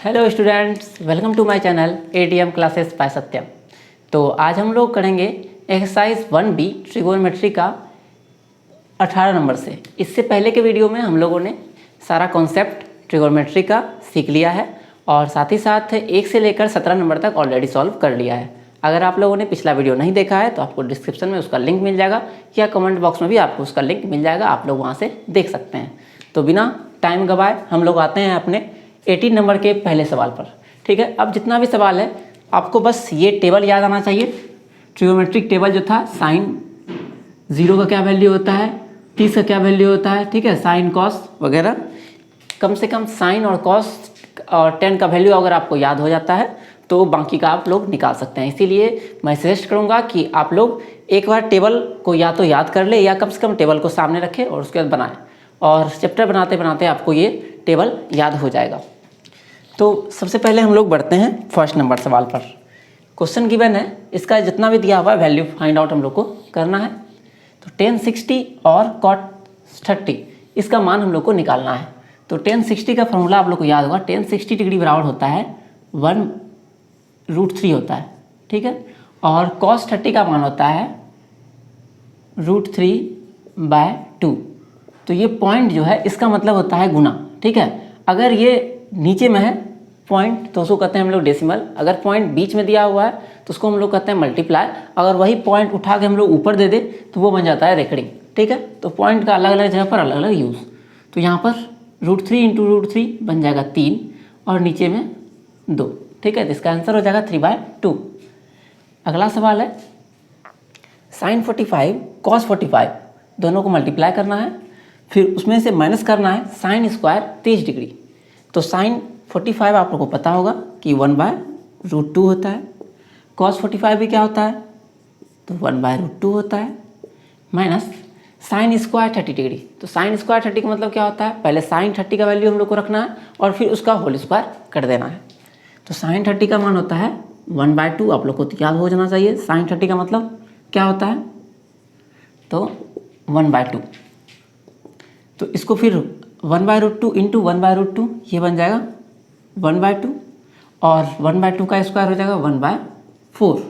Hello students, welcome to my channel ATM classes by Satyam. तो आज हम लोग करेंगे एक्सरसाइज 1B ट्रिगोनोमेट्री का 18 नंबर से। इससे पहले के वीडियो में हम लोगों ने सारा कॉन्सेप्ट ट्रिगोनोमेट्री का सीख लिया है और साथ ही साथ 1 से लेकर 17 नंबर तक ऑलरेडी सॉल्व कर लिया है। अगर आप लोगों ने पिछला वीडियो नहीं देखा है तो आपको डिस्क्रिप्शन में उसका लिंक मिल जाएगा या कमेंट बॉक्स में भी आपको उसका लिंक मिल जाएगा, आप लोग वहाँ से देख सकते हैं। तो बिना टाइम गवाए हम लोग आते हैं अपने 18 नंबर के पहले सवाल पर। ठीक है, अब जितना भी सवाल है आपको बस ये टेबल याद आना चाहिए। ट्रिगोनोमेट्रिक टेबल जो था, साइन 0 का क्या वैल्यू होता है, 30 का क्या वैल्यू होता है, ठीक है, साइन कॉस वगैरह। कम से कम साइन और कॉस और टेन का वैल्यू अगर आपको याद हो जाता है तो बाकी का आप लोग निकाल सकते हैं। इसीलिए मैं सजेस्ट करूँगा कि आप लोग एक बार टेबल को या तो याद कर ले या कम से कम टेबल को सामने रखें और उसके बाद बनाएं, और चैप्टर बनाते बनाते आपको ये टेबल याद हो जाएगा। तो सबसे पहले हम लोग बढ़ते हैं फर्स्ट नंबर सवाल पर। क्वेश्चन गिवन है, इसका जितना भी दिया हुआ है वैल्यू फाइंड आउट हम लोग को करना है। तो tan 60 और cot 30 इसका मान हम लोग को निकालना है। तो tan 60 का फॉर्मूला आप लोग को याद होगा, tan 60 डिग्री बराबर होता है 1√3 होता है, ठीक है, और cos 30 का मान होता है √3/2। तो ये पॉइंट जो है इसका मतलब होता है गुना, ठीक है। अगर ये नीचे में है पॉइंट तो उसको कहते हैं हम लोग डेसिमल, अगर पॉइंट बीच में दिया हुआ है तो उसको हम लोग कहते हैं मल्टीप्लाई, अगर वही पॉइंट उठा के हम लोग ऊपर दे दे तो वो बन जाता है रेकरिंग, ठीक है। तो पॉइंट का अलग अलग जगह पर अलग अलग यूज़। तो यहाँ पर √3 × √3 बन जाएगा 3 और नीचे में 2, ठीक है। तो इसका आंसर हो जाएगा 3/2। अगला सवाल है, sin 45 cos 45 दोनों को मल्टीप्लाई करना है, फिर उसमें से माइनस करना है साइन स्क्वायर 30 डिग्री। तो साइन 45 आप लोगों को पता होगा कि 1/√2 होता है, cos 45 भी क्या होता है तो 1/√2 होता है, माइनस साइन स्क्वायर 30 डिग्री। तो साइन स्क्वायर 30 का मतलब क्या होता है, पहले साइन 30 का वैल्यू हम लोग को रखना है और फिर उसका होल स्क्वायर कर देना है। तो साइन 30 का मान होता है 1/2, आप लोग को याद हो जाना चाहिए। साइन 30 का मतलब क्या होता है तो 1/2। तो इसको फिर 1/√2 × 1/√2 ये बन जाएगा 1/2 और 1/2 का स्क्वायर हो जाएगा 1/4।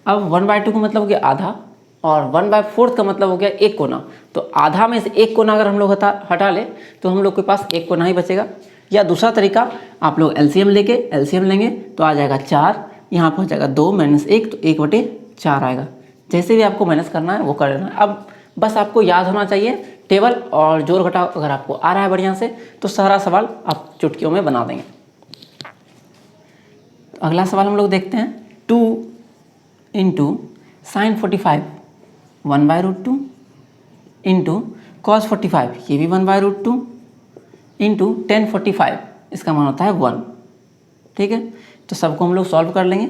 अब 1/2 का मतलब हो गया आधा और 1/4 का मतलब हो गया एक कोना। तो आधा में से एक कोना अगर हम लोग हटा ले तो हम लोग के पास एक कोना ही बचेगा। या दूसरा तरीका, आप लोग एलसीएम लेंगे तो आ जाएगा 4, यहाँ पर हो जाएगा 2 - 1 तो 1/4 आएगा। जैसे भी आपको माइनस करना है वो कर लेना है। अब बस आपको याद होना चाहिए टेबल और जोड़ घटाव अगर आपको आ रहा है बढ़िया से तो सारा सवाल आप चुटकियों में बना देंगे। तो अगला सवाल हम लोग देखते हैं, 2 × sin 45 1/√2 × cos 45 ये भी 1/√2 × tan 45 इसका मान होता है 1, ठीक है। तो सबको हम लोग सॉल्व कर लेंगे।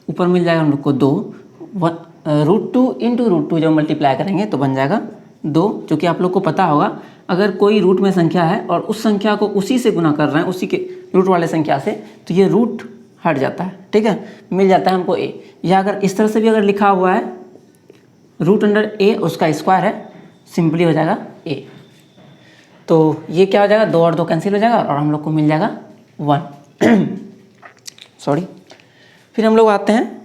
ऊपर मिल जाएगा हम लोग को 2, √2 × √2 जब मल्टीप्लाई करेंगे तो बन जाएगा 2, जो कि आप लोग को पता होगा अगर कोई रूट में संख्या है और उस संख्या को उसी से गुना कर रहे हैं, उसी के रूट वाले संख्या से, तो ये रूट हट जाता है, ठीक है, मिल जाता है हमको a। या अगर इस तरह से भी अगर लिखा हुआ है √a उसका स्क्वायर है, सिंपली हो जाएगा a। तो ये क्या हो जाएगा, 2 और 2 कैंसिल हो जाएगा और हम लोग को मिल जाएगा 1 सॉरी। फिर हम लोग आते हैं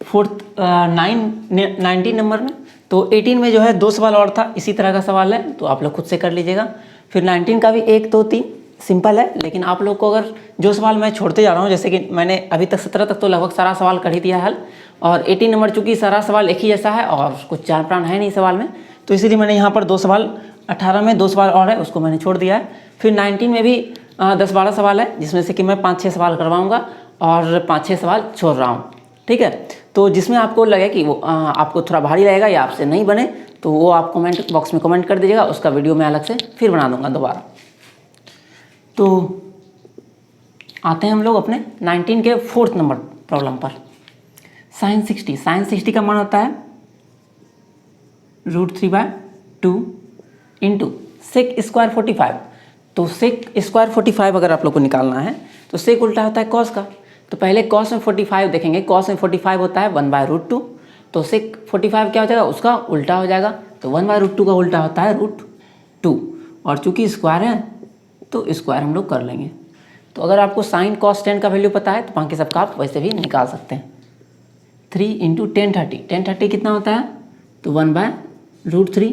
19 नंबर में। तो 18 में जो है 2 सवाल और था, इसी तरह का सवाल है तो आप लोग खुद से कर लीजिएगा। फिर 19 का भी 1 2 3 सिंपल है, लेकिन आप लोग को अगर जो सवाल मैं छोड़ते जा रहा हूँ, जैसे कि मैंने अभी तक 17 तक तो लगभग सारा सवाल कर ही दिया है हल, और 18 नंबर चूँकि सारा सवाल एक ही जैसा है और कुछ जान प्राण है नहीं सवाल में, तो इसीलिए मैंने यहाँ पर 2 सवाल, 18 में 2 सवाल और है उसको मैंने छोड़ दिया है। फिर 19 में भी 10-12 सवाल है, जिसमें से कि मैं 5-6 सवाल करवाऊँगा और 5-6 सवाल छोड़ रहा हूँ, ठीक है। तो जिसमें आपको लगे कि वो आपको थोड़ा भारी लगेगा या आपसे नहीं बने तो वो आप कमेंट बॉक्स में कमेंट कर दीजिएगा, उसका वीडियो मैं अलग से फिर बना दूंगा दोबारा। तो आते हैं हम लोग अपने 19 के 4th नंबर प्रॉब्लम पर। sin 60 का मान होता है √3/2 × sec स्क्वायर 45। तो sec स्क्वायर 45 अगर आप लोग को निकालना है तो sec उल्टा होता है cos का। तो पहले cos में 45 देखेंगे, cos में 45 होता है 1/√2, तो sec 45 क्या हो जाएगा, उसका उल्टा हो जाएगा। तो 1/√2 का उल्टा होता है √2, और चूंकि स्क्वायर है तो स्क्वायर हम लोग कर लेंगे। तो अगर आपको साइन कॉस टेन का वैल्यू पता है तो बाकी सबका आप वैसे भी निकाल सकते हैं। 3 इंटू 1030, 1030 कितना होता है, तो 1/√3,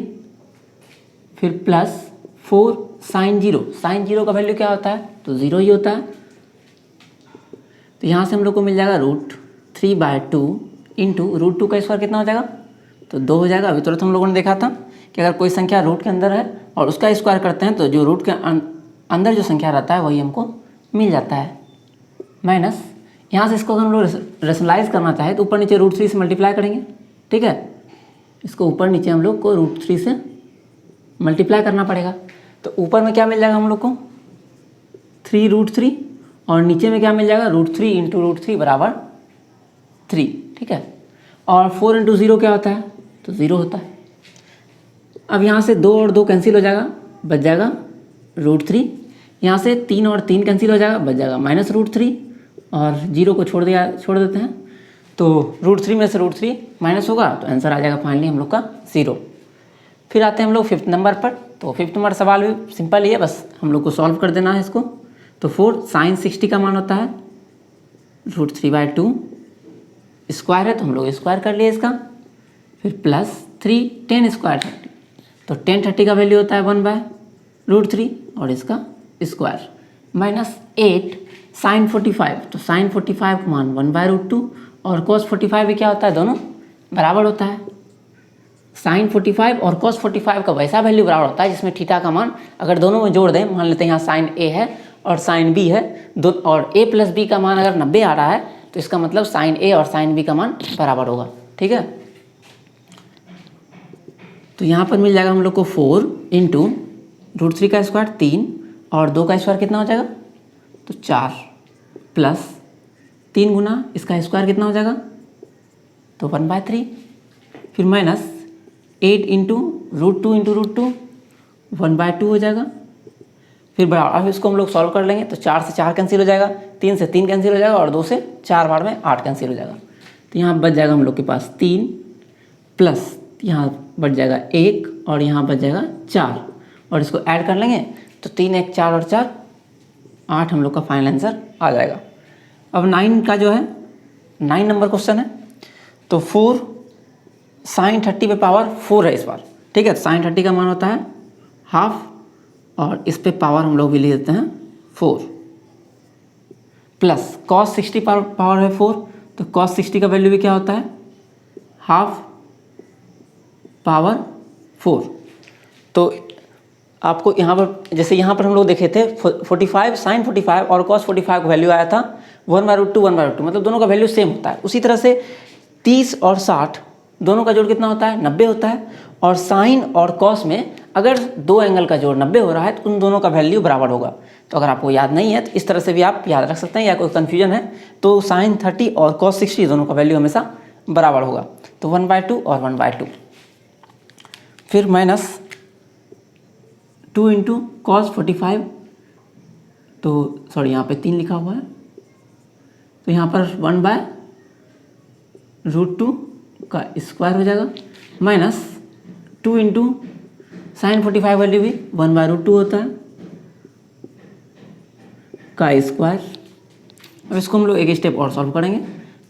फिर plus 4 sine zero, sine zero का वैल्यू क्या होता है, तो 0 ही होता है। तो यहाँ से हम लोग को मिल जाएगा √3/2 इंटू √2 का स्क्वायर कितना हो जाएगा, तो 2 हो जाएगा। अभी तुरंत हम लोगों ने देखा था कि अगर कोई संख्या रूट के अंदर है और उसका स्क्वायर करते हैं तो जो रूट के अंदर जो संख्या रहता है वही हमको मिल जाता है। माइनस यहाँ से इसको अगर हम लोग रेशनलाइज करना चाहे तो ऊपर नीचे √3 से मल्टीप्लाई करेंगे, ठीक है। इसको ऊपर नीचे हम लोग को √3 से मल्टीप्लाई करना पड़ेगा। तो ऊपर में क्या मिल जाएगा हम लोग को 3√3 और नीचे में क्या मिल जाएगा √3 इंटू √3 बराबर 3, ठीक है। और 4 इंटू 0 क्या होता है, तो 0 होता है। अब यहाँ से 2 और 2 कैंसिल हो जाएगा, बच जाएगा √3। यहाँ से 3 और 3 कैंसिल हो जाएगा, बच जाएगा -√3 और 0 को छोड़ देते हैं तो √3 में से √3 माइनस होगा तो आंसर आ जाएगा फाइनली हम लोग का 0। फिर आते हैं हम लोग 5th नंबर पर। तो 5th नंबर सवाल भी सिंपल ही है, बस हम लोग को सॉल्व कर देना है इसको। तो 4 साइन 60 का मान होता है √3/2, स्क्वायर है तो हम लोग स्क्वायर कर लिए इसका, फिर प्लस 3 10 स्क्वायर 30, तो 1030 का वैल्यू होता है 1/√3 और इसका स्क्वायर, माइनस 8 साइन 45, तो साइन 45 का मान 1/√2 और cos 45 भी क्या होता है, दोनों बराबर होता है। साइन 45 और cos 45 का वैसा वैल्यू बराबर होता है जिसमें थीटा का मान अगर दोनों में जोड़ दें, मान लेते हैं यहाँ साइन ए है और साइन बी है, दो और a प्लस बी का मान अगर 90 आ रहा है तो इसका मतलब साइन ए और साइन बी का मान बराबर होगा, ठीक है। तो यहाँ पर मिल जाएगा हम लोग को 4 इंटू √3 का स्क्वायर 3 और 2 का स्क्वायर कितना हो जाएगा, तो 4 प्लस 3 गुना इसका स्क्वायर कितना हो जाएगा, तो 1/3, फिर माइनस 8 इंटू √2 इंटू √2 1/2 हो जाएगा। फिर बराबर, अब इसको हम लोग सॉल्व कर लेंगे तो 4 से 4 कैंसिल हो जाएगा, 3 से 3 कैंसिल हो जाएगा और 2 से 4 बार में 8 कैंसिल हो जाएगा। तो यहाँ बच जाएगा हम लोग के पास 3 प्लस यहाँ बच जाएगा 1 और यहाँ बच जाएगा 4 और इसको ऐड कर लेंगे तो 3 1 4 और 4 8 हम लोग का फाइनल आंसर आ जाएगा। अब 9 का जो है 9 नंबर क्वेश्चन है। तो 4 साइन 30 पे पावर 4 है इस बार, ठीक है। साइन 30 का मान होता है हाफ और इस पे पावर हम लोग भी ले देते हैं 4, प्लस cos 60 पावर है 4, तो cos 60 का वैल्यू भी क्या होता है हाफ पावर 4। तो आपको यहाँ पर जैसे यहाँ पर हम लोग देखे थे 45 साइन 45 और cos 45 का वैल्यू आया था 1/√2 1/√2, मतलब दोनों का वैल्यू सेम होता है। उसी तरह से 30 और 60 दोनों का जोड़ कितना होता है 90 होता है। और साइन और कॉस में अगर दो एंगल का जोड़ 90 हो रहा है तो उन दोनों का वैल्यू बराबर होगा। तो अगर आपको याद नहीं है तो इस तरह से भी आप याद रख सकते हैं, या कोई कन्फ्यूजन है तो साइन 30 और कॉस 60 दोनों का वैल्यू हमेशा बराबर होगा। तो 1/2 और 1/2, फिर माइनस 2 इंटू कॉस 45, तो सॉरी यहाँ पे 3 लिखा हुआ है, तो यहाँ पर 1/√2 का स्क्वायर हो जाएगा, माइनस 2 इंटू साइन 45 वैल्यू भी 1/√2 होता है का स्क्वायर। अब इसको हम लोग एक स्टेप और सॉल्व करेंगे।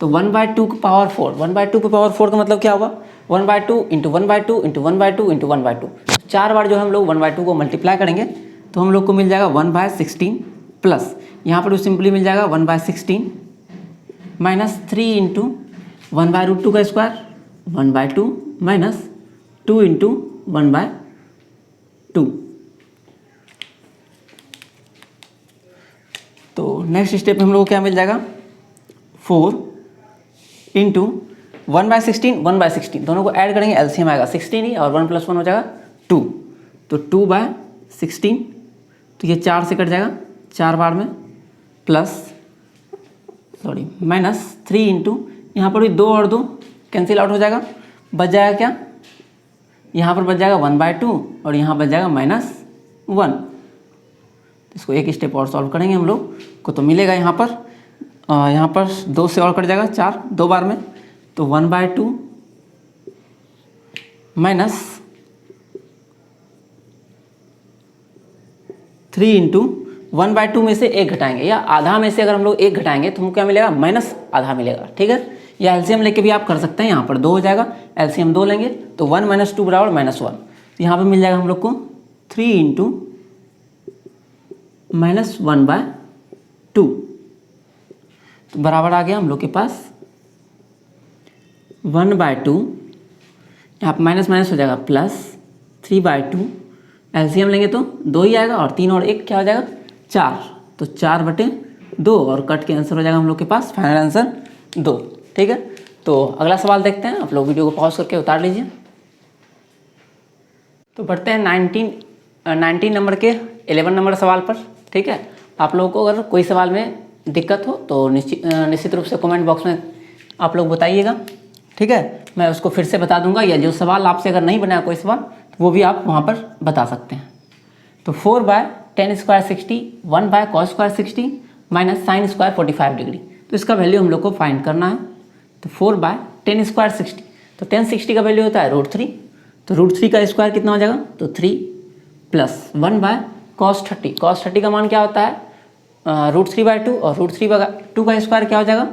तो 1/2 की पावर 4, 1/2 की पावर 4 का मतलब क्या होगा 1/2 इंटू 1/2 इंटू 1/2 इंटू 1/2, 4 बार जो हम लोग 1/2 को मल्टीप्लाई करेंगे तो हम लोग को मिल जाएगा 1/16 प्लस यहाँ पर सिंपली मिल जाएगा 1/16 माइनस 3 इंटू 1/√2 का स्क्वायर 1/2 माइनस 2 इंटू 1/2। तो नेक्स्ट स्टेप में हम लोग को क्या मिल जाएगा 4 इंटू 1/16 1/16, दोनों को ऐड करेंगे एलसीएम आएगा 16 ही और 1 + 1 हो जाएगा 2, तो 2/16, तो ये 4 से कट जाएगा 4 बार में, प्लस सॉरी माइनस 3 इंटू यहाँ पर भी 2 और 2 कैंसिल आउट हो जाएगा, बच जाएगा क्या यहाँ पर बच जाएगा 1/2 और यहाँ बच जाएगा -1। इसको एक स्टेप और सॉल्व करेंगे हम लोग को तो मिलेगा यहाँ पर 2 से और कट जाएगा 4 2 बार में, तो 1/2 माइनस 3 इंटू 1/2 में से 1 घटाएंगे या आधा में से अगर हम लोग 1 घटाएंगे तो हमको क्या मिलेगा, माइनस आधा मिलेगा, ठीक है। या एलसीएम लेके भी आप कर सकते हैं, यहाँ पर 2 हो जाएगा, एलसीएम 2 लेंगे तो 1 - 2 बराबर -1, तो यहाँ पर मिल जाएगा हम लोग को 3 × -1/2, तो बराबर आ गया हम लोग के पास 1/2, यहाँ पर माइनस माइनस हो जाएगा प्लस 3/2, एलसीएम लेंगे तो 2 ही आएगा और 3 और 1 क्या हो जाएगा 4, तो 4/2 और कट के आंसर हो जाएगा हम लोग के पास फाइनल आंसर 2, ठीक है। तो अगला सवाल देखते हैं, आप लोग वीडियो को पॉज करके उतार लीजिए। तो बढ़ते हैं 19 नंबर के 11 नंबर सवाल पर, ठीक है। आप लोगों को अगर कोई सवाल में दिक्कत हो तो निश्चित रूप से कमेंट बॉक्स में आप लोग बताइएगा, ठीक है। मैं उसको फिर से बता दूंगा, या जो सवाल आपसे अगर नहीं बनाया कोई सवाल तो वो भी आप वहाँ पर बता सकते हैं। तो 4/10² 60, 1/cos² 60 - sin² 45 डिग्री, तो इसका वैल्यू हम लोग को फाइंड करना है। तो 4/10² 60, तो 10 60 का वैल्यू होता है √3, तो √3 का स्क्वायर कितना हो जाएगा, तो 3 प्लस 1/cos 30, cos 30 का मान क्या होता है √3/2 और √3/2 का स्क्वायर क्या हो जाएगा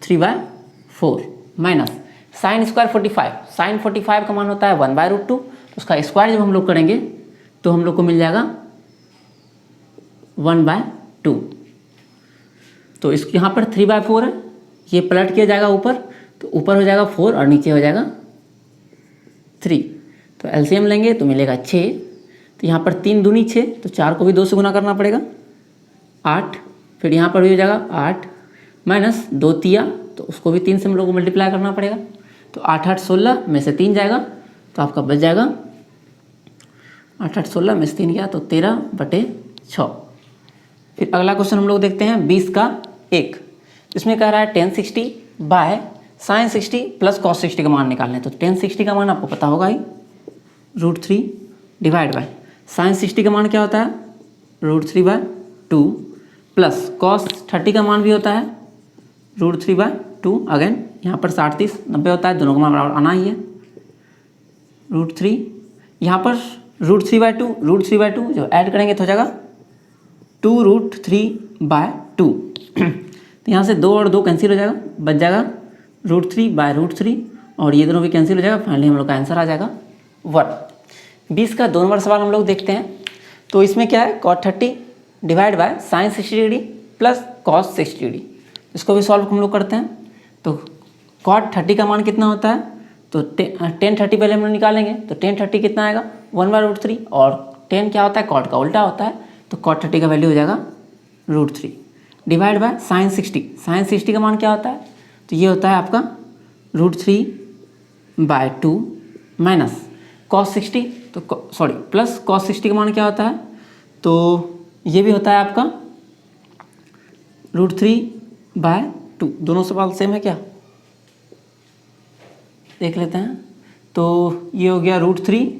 3/4 माइनस sin² 45, sin 45 का मान होता है 1/√2, तो उसका स्क्वायर जब हम लोग करेंगे तो हम लोग को मिल जाएगा 1/2। तो इस यहाँ पर 3/4 है, ये पलट किया जाएगा ऊपर, तो ऊपर हो जाएगा 4 और नीचे हो जाएगा 3, तो एलसीएम लेंगे तो मिलेगा 6, तो यहाँ पर 3 दूनी 6, तो 4 को भी 2 से गुना करना पड़ेगा 8, फिर यहाँ पर भी हो जाएगा 8 माइनस 2 तिया, तो उसको भी 3 से हम लोग को मल्टीप्लाई करना पड़ेगा, तो 8 8 16 में से 3 जाएगा तो आपका बच जाएगा 8 8 16 में से 3 गया तो 13/6। फिर अगला क्वेश्चन हम लोग देखते हैं 20 का 1, इसमें कह रहा है 10 60 बाय sin 60 प्लस cos 60 का मान निकालने, तो 10 60 का मान आपको पता होगा ही √3 डिवाइड बाय sin 60 का मान क्या होता है √3/2 प्लस cos 30 का मान भी होता है √3/2, अगेन यहाँ पर 60 30 90 होता है, दोनों का मान बराबर आना ही है √3, यहाँ पर √3/2 जो ऐड करेंगे तो हो जाएगा 2√3/2 तो यहाँ से 2 और 2 कैंसिल हो जाएगा, बच जाएगा √3/√3 और ये दोनों भी कैंसिल हो जाएगा, फाइनली हम लोग का आंसर आ जाएगा 1। 20 का 2 नंबर सवाल हम लोग देखते हैं, तो इसमें क्या है cot 30 divide by sin 60 degree plus cos 60 degree, इसको भी सॉल्व हम लोग करते हैं। तो cot 30 का मान कितना होता है, तो 10 30 पहले हम लोग निकालेंगे, तो 10 30 कितना आएगा 1/√3 और 10 क्या होता है cot का उल्टा होता है, तो cot 30 का वैल्यू हो जाएगा √3 डिवाइड बाय sin 60 का मान क्या होता है, तो ये होता है आपका √3/2 माइनस cos 60, तो सॉरी प्लस cos 60 का मान क्या होता है, तो ये भी होता है आपका √3/2, दोनों सवाल सेम है क्या देख लेते हैं। तो ये हो गया √3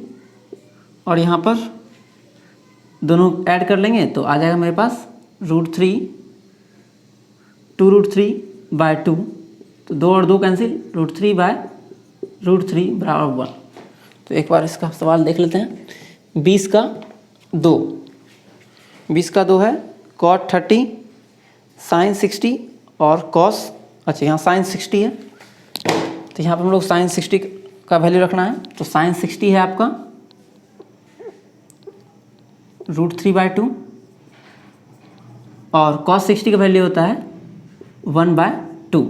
और यहाँ पर दोनों ऐड कर लेंगे तो आ जाएगा मेरे पास √3 2√3/2, तो 2 और 2 कैंसिल √3/√3 बराबर 1। तो एक बार इसका सवाल देख लेते हैं 20 का 2 है cot 30 sin 60 और cos, अच्छा यहाँ sin 60 है तो यहाँ पर हम लोग sin 60 का वैल्यू रखना है, तो sin 60 है आपका √3/2 और cos 60 का वैल्यू होता है 1/2।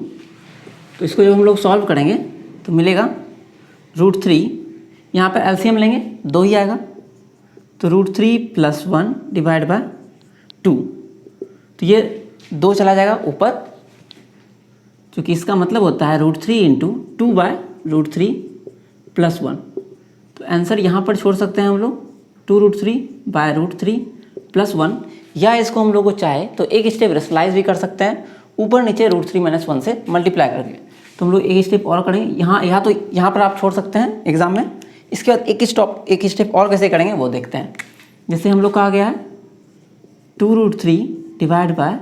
तो इसको जब हम लोग सॉल्व करेंगे तो मिलेगा √3, यहाँ पर एलसीएम लेंगे 2 ही आएगा, तो √3 + 1 डिवाइड बाय 2, तो ये 2 चला जाएगा ऊपर, क्योंकि इसका मतलब होता है √3 × 2/√3 + 1, तो आंसर यहाँ पर छोड़ सकते हैं हम लोग 2√3/√3 + 1, या इसको हम लोग को चाहे तो एक स्टेप रेशनलाइज भी कर सकते हैं, ऊपर नीचे √3 - 1 से मल्टीप्लाई करके, तो हम लोग एक स्टेप और करेंगे यहाँ पर आप छोड़ सकते हैं एग्जाम में। इसके बाद एक स्टेप और कैसे करेंगे वो देखते हैं। जैसे हम लोग का आ गया है 2√3 डिवाइड बाय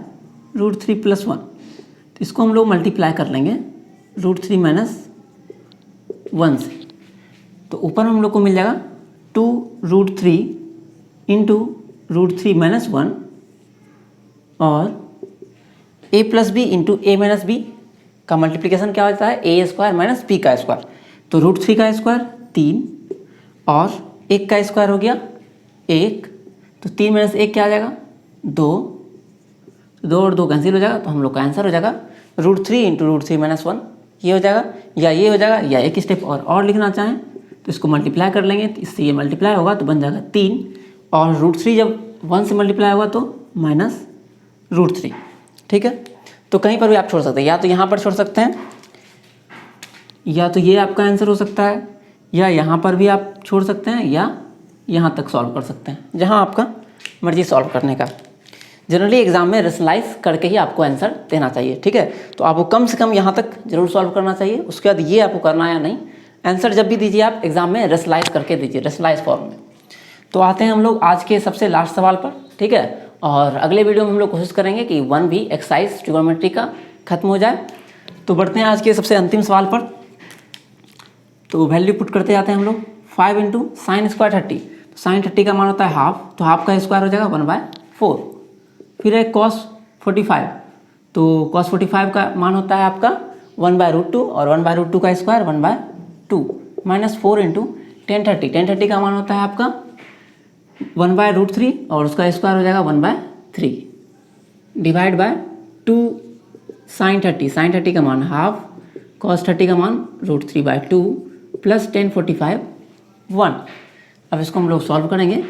√3 + 1, तो इसको हम लोग मल्टीप्लाई कर लेंगे √3 - 1 से, तो ऊपर हम लोग को मिल जाएगा 2√3 × √3 - 1 और ए प्लस बी इंटू ए माइनस बी का मल्टीप्लिकेशन क्या होता है, ए स्क्वायर माइनस बी का स्क्वायर। तो √3 का स्क्वायर 3 और 1 का स्क्वायर हो गया 1, तो 3 माइनस 1 क्या आ जाएगा 2, 2 और 2 कैंसिल हो जाएगा, तो हम लोग का आंसर हो जाएगा √3 इंटू √3 माइनस 1, ये हो जाएगा या ये हो जाएगा। या एक स्टेप और लिखना चाहें तो इसको मल्टीप्लाई कर लेंगे, तो इससे ये मल्टीप्लाई होगा तो बन जाएगा 3 और √3 जब 1 से मल्टीप्लाई होगा तो माइनस √3। ठीक है, तो कहीं पर भी आप छोड़ सकते हैं, या तो यहाँ पर छोड़ सकते हैं, या तो ये आपका आंसर हो सकता है, या यहाँ पर भी आप छोड़ सकते हैं, या यहाँ तक सॉल्व कर सकते हैं, जहाँ आपका मर्जी सॉल्व करने का। जनरली एग्जाम में रेशनलाइज करके ही आपको आंसर देना चाहिए। ठीक है, तो आपको कम से कम यहाँ तक जरूर सॉल्व करना चाहिए, उसके बाद ये आपको करना है या नहीं। आंसर जब भी दीजिए आप एग्जाम में रेशनलाइज करके दीजिए, रेशनलाइज फॉर्म में। तो आते हैं हम लोग आज के सबसे लास्ट सवाल पर। ठीक है, और अगले वीडियो में हम लोग कोशिश करेंगे कि 1 भी एक्सरसाइज ट्रिगोनोमेट्री का खत्म हो जाए। तो बढ़ते हैं आज के सबसे अंतिम सवाल पर। तो वैल्यू पुट करते जाते हैं हम लोग। 5 इंटू साइन स्क्वायर 30, तो साइन 30 का मान होता है हाफ, तो हाफ का स्क्वायर हो जाएगा 1/4। फिर है cos 45, तो cos 45 का मान होता है आपका 1/√2 और 1/√2 का square 1/2 minus 4 into tan 30, tan 30 का मान होता है आपका 1/√3 और उसका स्क्वायर हो जाएगा 1/3 डिवाइड बाय 2 साइन 30, साइन 30 का मान हाफ, cos 30 का मान √3/2 प्लस tan 45 1। अब इसको हम लोग सॉल्व करेंगे।